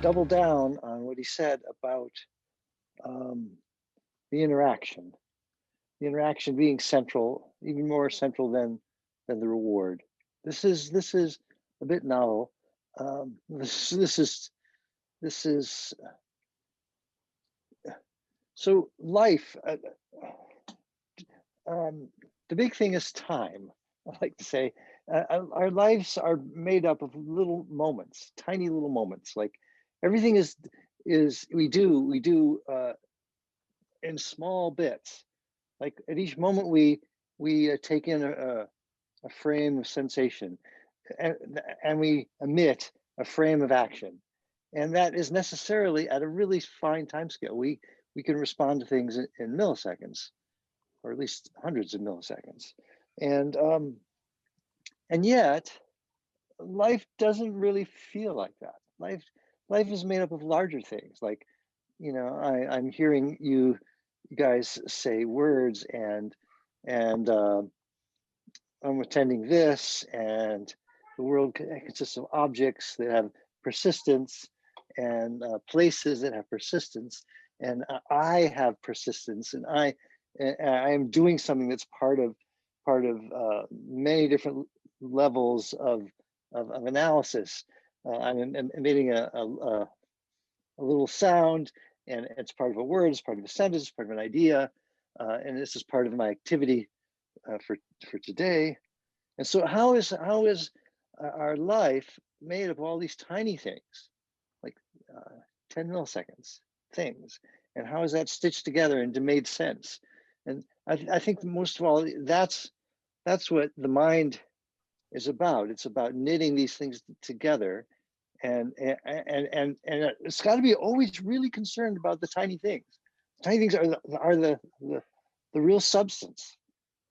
double down on what he said about the interaction. The interaction being central, even more central than the reward. This is a bit novel. This is so life. The big thing is time. I like to say our lives are made up of little moments, tiny little moments. Like everything is we do in small bits. Like at each moment we take in a frame of sensation, and we emit a frame of action, and that is necessarily at a really fine time scale. We can respond to things in milliseconds, or at least hundreds of milliseconds, and yet life doesn't really feel like that. Life is made up of larger things. Like, I'm hearing you guys say words, and I'm attending this, and the world consists of objects that have persistence, and places that have persistence, and I have persistence, and I am doing something that's part of many different levels of analysis. I'm emitting a little sound, and it's part of a word, it's part of a sentence, it's part of an idea, and this is part of my activity for today. And so how is our life made of all these tiny things, like 10 milliseconds things, and how is that stitched together and made sense? And I think most of all, that's what the mind is about. It's about knitting these things together, and it's got to be always really concerned about the tiny things. Tiny things are the real substance.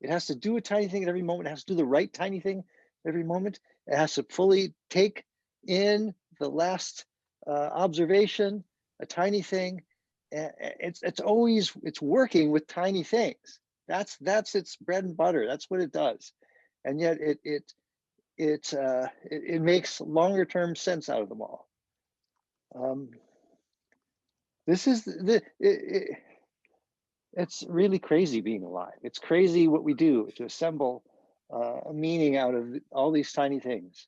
It has to do a tiny thing at every moment. It has to do the right tiny thing every moment. It has to fully take in the last observation, a tiny thing. It's working with tiny things. That's its bread and butter. That's what it does, and yet it makes longer term sense out of them all. This is it's really crazy being alive. It's crazy what we do to assemble a meaning out of all these tiny things.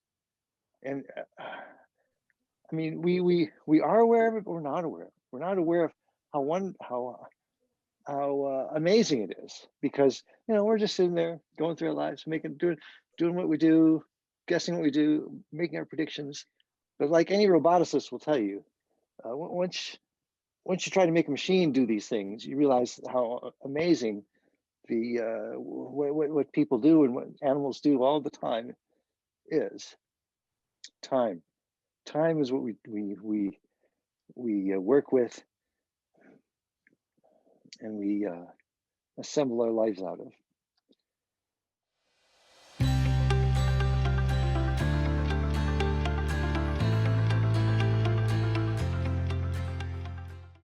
And I mean, we are aware of it, but we're not aware of it. We're not aware of how amazing it is, because we're just sitting there going through our lives, doing what we do, guessing what we do, making our predictions. But like any roboticist will tell you, once you try to make a machine do these things, you realize how amazing the what people do and what animals do all the time is. Time is what we work with, and we assemble our lives out of.